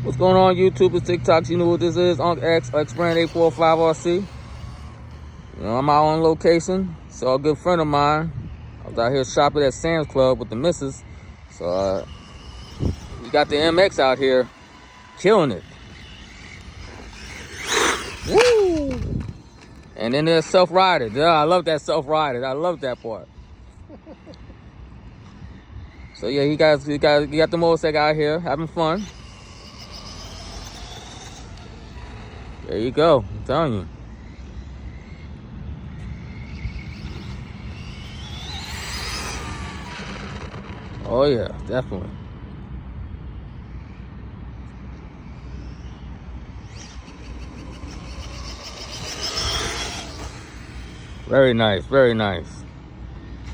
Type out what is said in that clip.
What's going on, YouTube? It's TikTok. You know what this is. Unc X, X-Brand 845RC. You know, I'm out on location. So a good friend of mine, I was out here shopping at Sam's Club with the missus. So we got the MX out here, killing it. Woo! And then there's self-rider. Yeah, I love that self-rider. I love that part. So yeah, you got the motorcycle out here having fun. There you go. I'm telling you. Oh yeah, definitely. Very nice, very nice.